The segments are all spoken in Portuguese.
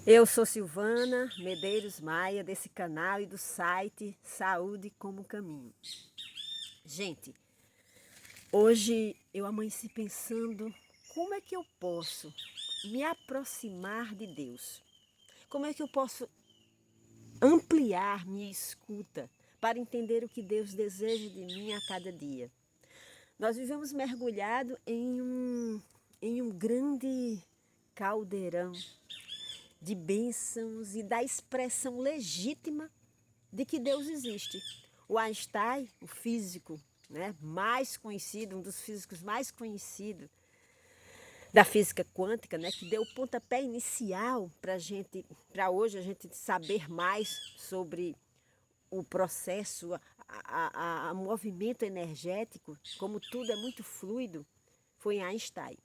Eu sou Silvana Medeiros Maia, desse canal e do site Saúde como Caminho. Gente, hoje eu amanheci pensando como é que eu posso me aproximar de Deus. Como é que eu posso ampliar minha escuta para entender o que Deus deseja de mim a cada dia. Nós vivemos mergulhados em um grande caldeirão de bênçãos e da expressão legítima de que Deus existe. O Einstein, o físico, né, mais conhecido, um dos físicos mais conhecidos da física quântica, né, que deu o pontapé inicial para hoje a gente saber mais sobre o processo, a movimento energético, como tudo é muito fluido, foi Einstein.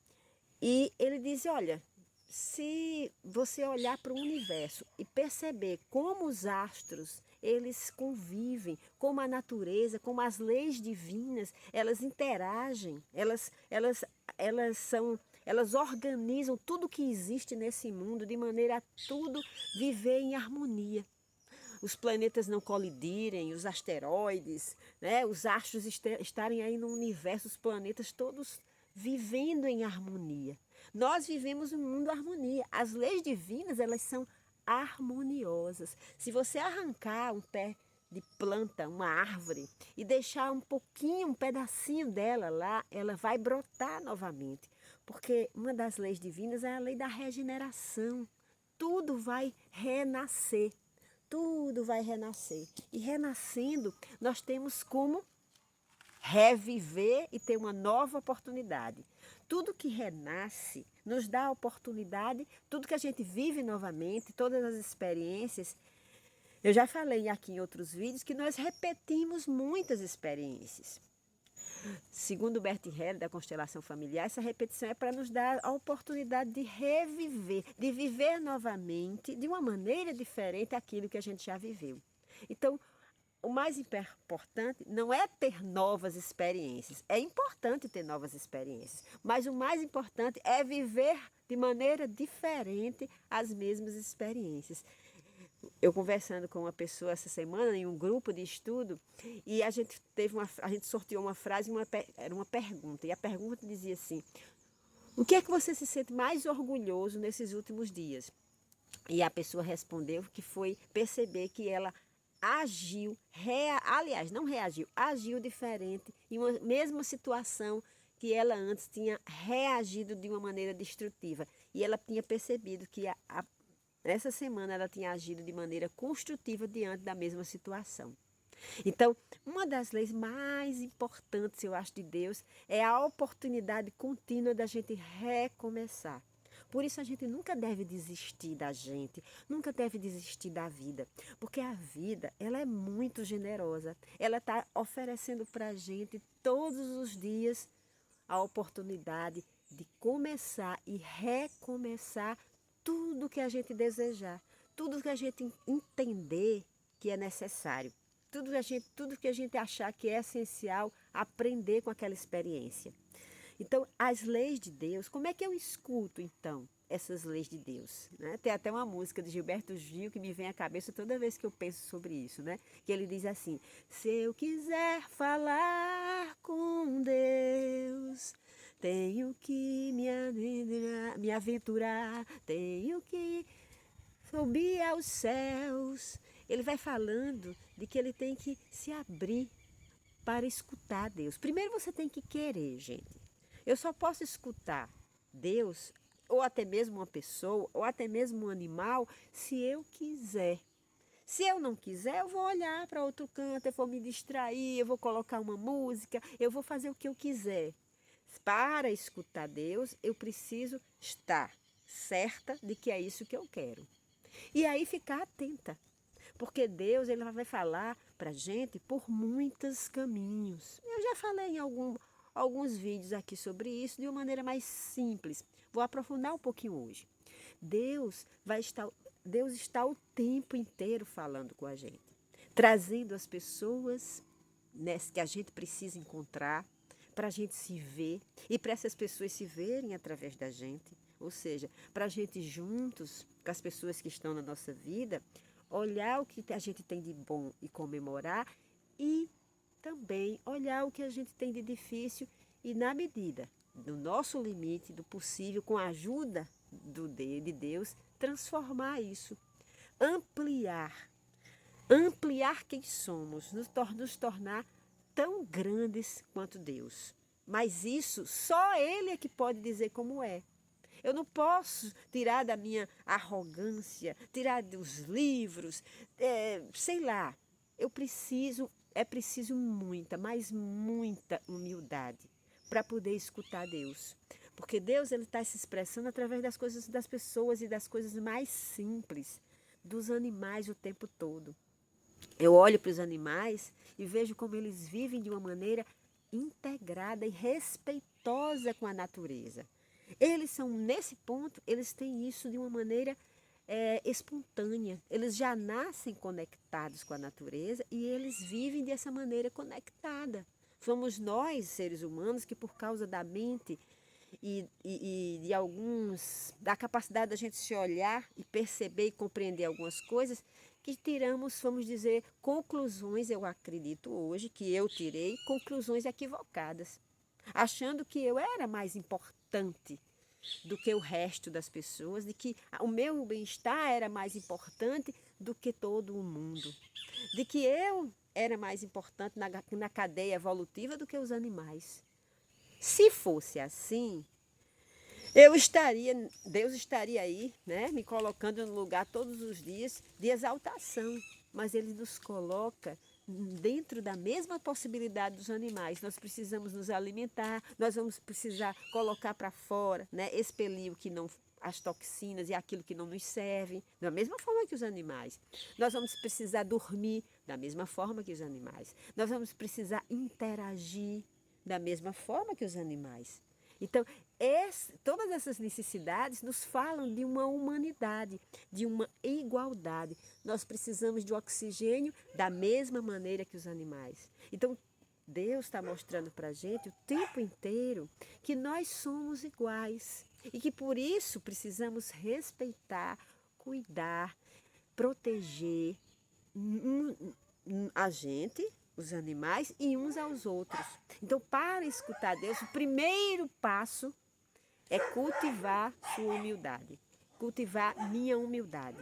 E ele diz, olha, se você olhar para o universo e perceber como os astros, eles convivem, como a natureza, como as leis divinas, elas interagem, elas organizam tudo que existe nesse mundo de maneira a tudo viver em harmonia. Os planetas não colidirem, os asteroides, né, os astros estarem aí no universo, os planetas todos vivendo em harmonia. Nós vivemos um mundo harmonia. As leis divinas, elas são harmoniosas. Se você arrancar um pé de planta, uma árvore, e deixar um pouquinho, um pedacinho dela lá, ela vai brotar novamente. Porque uma das leis divinas é a lei da regeneração. Tudo vai renascer. Tudo vai renascer. E renascendo, nós temos como reviver e ter uma nova oportunidade. Tudo que renasce nos dá a oportunidade, tudo que a gente vive novamente, todas as experiências. Eu já falei aqui em outros vídeos que nós repetimos muitas experiências. Segundo Bert Hellinger, da constelação familiar, essa repetição é para nos dar a oportunidade de reviver, de viver novamente, de uma maneira diferente, aquilo que a gente já viveu. Então, o mais importante não é ter novas experiências. É importante ter novas experiências, mas o mais importante é viver de maneira diferente as mesmas experiências. Eu conversando com uma pessoa essa semana em um grupo de estudo e a gente sorteou uma frase, era uma pergunta, e a pergunta dizia assim: o que é que você se sente mais orgulhoso nesses últimos dias? E a pessoa respondeu que foi perceber que ela agiu, aliás, não reagiu, agiu diferente em uma mesma situação que ela antes tinha reagido de uma maneira destrutiva. E ela tinha percebido que essa semana ela tinha agido de maneira construtiva diante da mesma situação. Então, uma das leis mais importantes, eu acho, de Deus é a oportunidade contínua da gente recomeçar. Por isso a gente nunca deve desistir da gente, nunca deve desistir da vida, porque a vida, ela é muito generosa. Ela está oferecendo para a gente todos os dias a oportunidade de começar e recomeçar tudo que a gente desejar, tudo que a gente entender que é necessário, tudo que a gente achar que é essencial aprender com aquela experiência. Então, as leis de Deus, como é que eu escuto então essas leis de Deus? Né? Tem até uma música de Gilberto Gil que me vem à cabeça toda vez que eu penso sobre isso, né? Que ele diz assim: se eu quiser falar com Deus, tenho que me aventurar, tenho que subir aos céus. Ele vai falando de que ele tem que se abrir para escutar Deus. Primeiro você tem que querer, gente. Eu só posso escutar Deus, ou até mesmo uma pessoa, ou até mesmo um animal, se eu quiser. Se eu não quiser, eu vou olhar para outro canto, eu vou me distrair, eu vou colocar uma música, eu vou fazer o que eu quiser. Para escutar Deus, eu preciso estar certa de que é isso que eu quero. E aí ficar atenta. Porque Deus, ele vai falar para a gente por muitos caminhos. Eu já falei em alguns vídeos aqui sobre isso de uma maneira mais simples. Vou aprofundar um pouquinho hoje. Deus vai estar, Deus está o tempo inteiro falando com a gente, trazendo as pessoas, né, que a gente precisa encontrar para a gente se ver e para essas pessoas se verem através da gente. Ou seja, para a gente juntos com as pessoas que estão na nossa vida, olhar o que a gente tem de bom e comemorar e também olhar o que a gente tem de difícil e, na medida do nosso limite, do possível, com a ajuda de Deus, transformar isso, ampliar, ampliar quem somos, nos tornar tão grandes quanto Deus. Mas isso só Ele é que pode dizer como é. Eu não posso tirar da minha arrogância, tirar dos livros, sei lá. É preciso muita, mas muita humildade para poder escutar Deus. Porque Deus ele está se expressando através das coisas das pessoas e das coisas mais simples, dos animais o tempo todo. Eu olho para os animais e vejo como eles vivem de uma maneira integrada e respeitosa com a natureza. Eles são, nesse ponto, eles têm isso de uma maneira espontânea. Eles já nascem conectados com a natureza e eles vivem dessa maneira conectada. Somos nós, seres humanos, que por causa da mente e de da capacidade da gente se olhar e perceber e compreender algumas coisas, que tiramos, vamos dizer, conclusões, eu acredito hoje, que eu tirei conclusões equivocadas, achando que eu era mais importante do que o resto das pessoas, de que o meu bem-estar era mais importante do que todo o mundo, de que eu era mais importante na cadeia evolutiva do que os animais. Se fosse assim, Deus estaria aí, né, me colocando no lugar todos os dias de exaltação, mas Ele nos coloca dentro da mesma possibilidade dos animais. Nós precisamos nos alimentar, nós vamos precisar colocar para fora, né, expelir o que não, as toxinas e aquilo que não nos serve, da mesma forma que os animais. Nós vamos precisar dormir da mesma forma que os animais. Nós vamos precisar interagir da mesma forma que os animais. Então, todas essas necessidades nos falam de uma humanidade, de uma igualdade. Nós precisamos de oxigênio da mesma maneira que os animais. Então, Deus está mostrando para a gente o tempo inteiro que nós somos iguais e que por isso precisamos respeitar, cuidar, proteger a gente, os animais e uns aos outros. Então, para escutar Deus, o primeiro passo é cultivar sua humildade, cultivar minha humildade.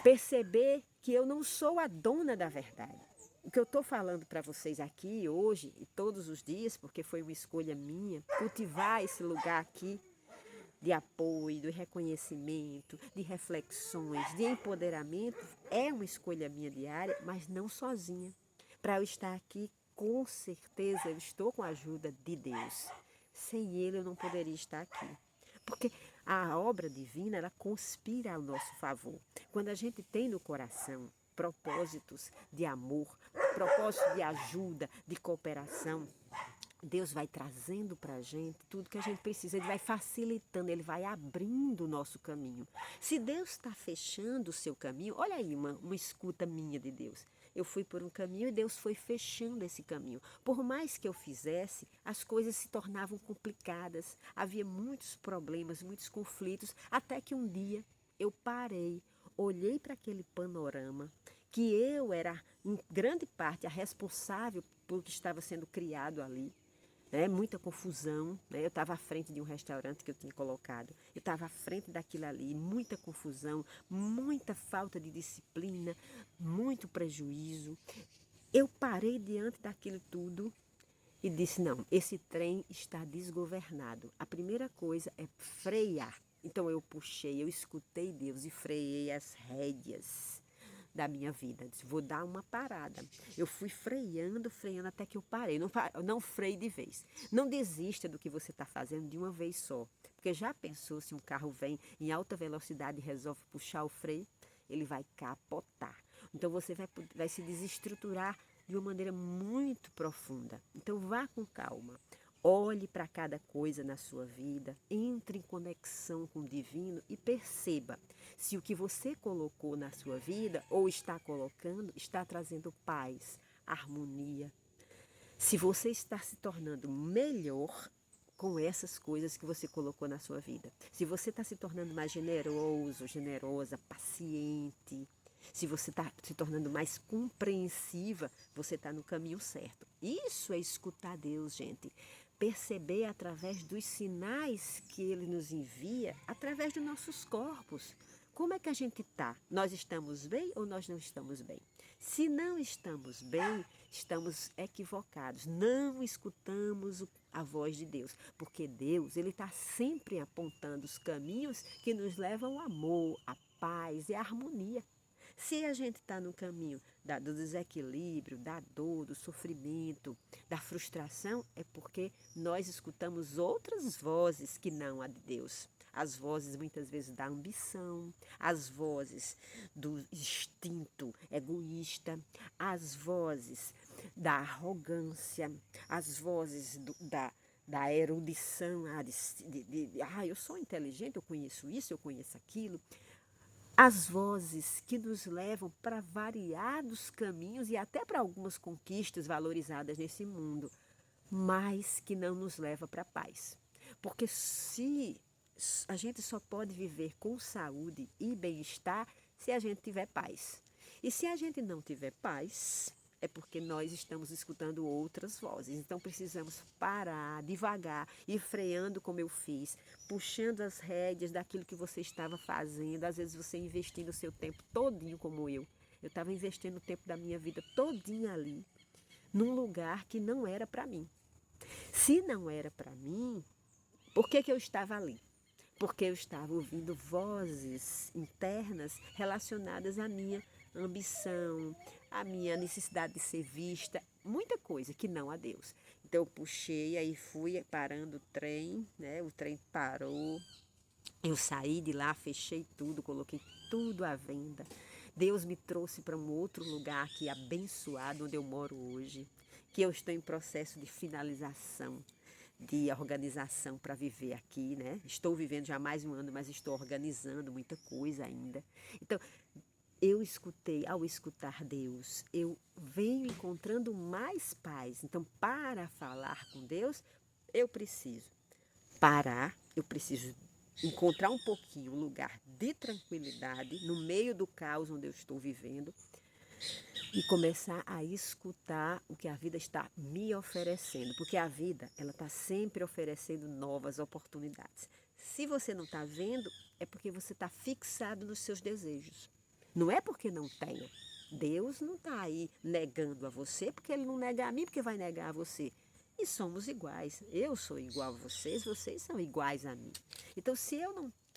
Perceber que eu não sou a dona da verdade. O que eu estou falando para vocês aqui hoje e todos os dias, porque foi uma escolha minha, cultivar esse lugar aqui de apoio, de reconhecimento, de reflexões, de empoderamento, é uma escolha minha diária, mas não sozinha. Para eu estar aqui, com certeza eu estou com a ajuda de Deus. Sem Ele eu não poderia estar aqui. Porque a obra divina, ela conspira ao nosso favor. Quando a gente tem no coração propósitos de amor, propósitos de ajuda, de cooperação, Deus vai trazendo para a gente tudo que a gente precisa, Ele vai facilitando, Ele vai abrindo o nosso caminho. Se Deus está fechando o seu caminho, olha aí uma escuta minha de Deus. Eu fui por um caminho e Deus foi fechando esse caminho. Por mais que eu fizesse, as coisas se tornavam complicadas. Havia muitos problemas, muitos conflitos, até que um dia eu parei, olhei para aquele panorama, que eu era, em grande parte, a responsável pelo que estava sendo criado ali. Muita confusão, né? Eu estava à frente de um restaurante que eu tinha colocado, eu estava à frente daquilo ali, muita confusão, muita falta de disciplina, muito prejuízo. Eu parei diante daquilo tudo e disse, não, esse trem está desgovernado. A primeira coisa é frear. Então eu puxei, eu escutei Deus e freiei as rédeas da minha vida. Disse, vou dar uma parada. Eu fui freando até que eu parei. Não freie de vez. Não desista do que você está fazendo de uma vez só. Porque já pensou se um carro vem em alta velocidade e resolve puxar o freio? Ele vai capotar. Então você vai se desestruturar de uma maneira muito profunda. Então vá com calma. Olhe para cada coisa na sua vida, entre em conexão com o divino e perceba se o que você colocou na sua vida ou está colocando está trazendo paz, harmonia. Se você está se tornando melhor, com essas coisas que você colocou na sua vida. Se você está se tornando mais generoso, generosa, paciente, se você está se tornando mais compreensiva, você está no caminho certo. Isso é escutar Deus, gente. Perceber através dos sinais que Ele nos envia, através dos nossos corpos. Como é que a gente está? Nós estamos bem ou nós não estamos bem? Se não estamos bem, estamos equivocados. Não escutamos a voz de Deus. Porque Deus, Ele está sempre apontando os caminhos que nos levam ao amor, à paz e à harmonia. Se a gente está no caminho do desequilíbrio, da dor, do sofrimento, da frustração, é porque nós escutamos outras vozes que não a de Deus. As vozes muitas vezes da ambição, as vozes do instinto egoísta, as vozes da arrogância, as vozes da erudição, eu sou inteligente, eu conheço isso, eu conheço aquilo. As vozes que nos levam para variados caminhos e até para algumas conquistas valorizadas nesse mundo, mas que não nos leva para a paz. Porque se a gente só pode viver com saúde e bem-estar se a gente tiver paz. E se a gente não tiver paz, é porque nós estamos escutando outras vozes. Então precisamos parar devagar, ir freando como eu fiz, puxando as rédeas daquilo que você estava fazendo. Às vezes você investindo o seu tempo todinho como eu. Eu estava investindo o tempo da minha vida todinha ali, num lugar que não era para mim. Se não era para mim, por que eu estava ali? Porque eu estava ouvindo vozes internas relacionadas à minha ambição, à minha necessidade de ser vista, muita coisa que não a Deus. Então eu puxei, aí fui parando o trem, né? O trem parou, eu saí de lá, fechei tudo, coloquei tudo à venda. Deus me trouxe para um outro lugar aqui abençoado, onde eu moro hoje, que eu estou em processo de finalização, de organização para viver aqui, né? Estou vivendo já há mais de um ano, mas estou organizando muita coisa ainda. Então, ao escutar Deus, eu venho encontrando mais paz. Então, para falar com Deus, eu preciso parar, eu preciso encontrar um pouquinho um lugar de tranquilidade no meio do caos onde eu estou vivendo e começar a escutar o que a vida está me oferecendo, porque a vida ela está sempre oferecendo novas oportunidades. Se você não está vendo, é porque você está fixado nos seus desejos. Não é porque não tenha. Deus não está aí negando a você, porque Ele não nega a mim, porque vai negar a você. E somos iguais. Eu sou igual a vocês, vocês são iguais a mim. Então, se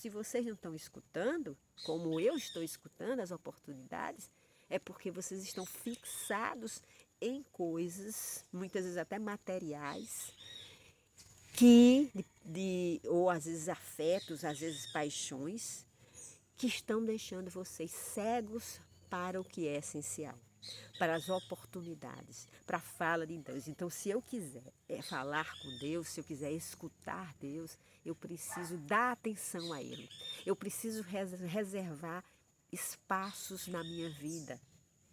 vocês não estão escutando, como eu estou escutando as oportunidades, é porque vocês estão fixados em coisas, muitas vezes até materiais, ou às vezes afetos, às vezes paixões, que estão deixando vocês cegos para o que é essencial, para as oportunidades, para a fala de Deus. Então, se eu quiser falar com Deus, se eu quiser escutar Deus, eu preciso dar atenção a Ele. Eu preciso reservar espaços na minha vida,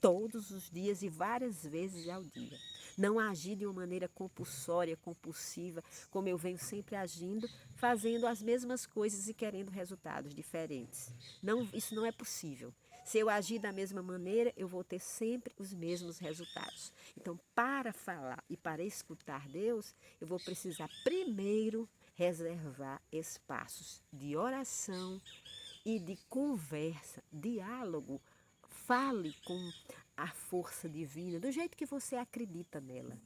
todos os dias e várias vezes ao dia. Não agir de uma maneira compulsória, compulsiva, como eu venho sempre agindo, fazendo as mesmas coisas e querendo resultados diferentes. Não, isso não é possível. Se eu agir da mesma maneira, eu vou ter sempre os mesmos resultados. Então, para falar e para escutar Deus, eu vou precisar primeiro reservar espaços de oração e de conversa, diálogo. Fale com a força divina, do jeito que você acredita nela.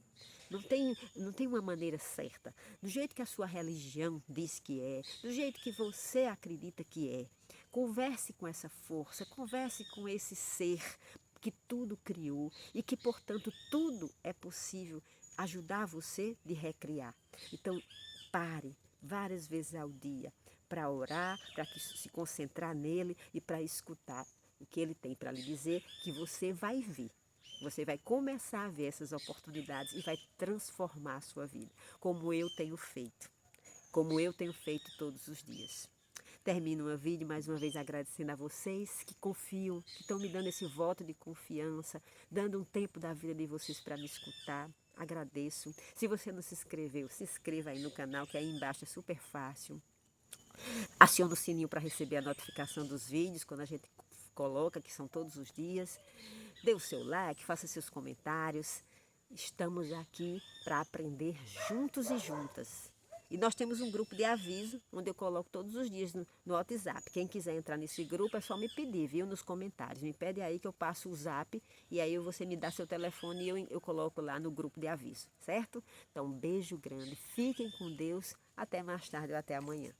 Não tem uma maneira certa. Do jeito que a sua religião diz que é, do jeito que você acredita que é. Converse com essa força, converse com esse ser que tudo criou e que, portanto, tudo é possível ajudar você de recriar. Então, pare várias vezes ao dia para orar, para se concentrar nele e para escutar o que ele tem para lhe dizer, que você vai ver. Você vai começar a ver essas oportunidades e vai transformar a sua vida, como eu tenho feito. Como eu tenho feito todos os dias. Termino meu vídeo mais uma vez agradecendo a vocês que confiam, que estão me dando esse voto de confiança, dando um tempo da vida de vocês para me escutar. agradeço. Se você não se inscreveu, se inscreva aí no canal, que aí embaixo é super fácil. Aciona o sininho para receber a notificação dos vídeos, quando a gente coloca, que são todos os dias. Dê o seu like, faça seus comentários. Estamos aqui para aprender juntos e juntas. E nós temos um grupo de aviso, onde eu coloco todos os dias no WhatsApp. Quem quiser entrar nesse grupo é só me pedir, viu, nos comentários. Me pede aí que eu passo o zap e aí você me dá seu telefone e eu coloco lá no grupo de aviso, certo? Então, um beijo grande, fiquem com Deus, até mais tarde ou até amanhã.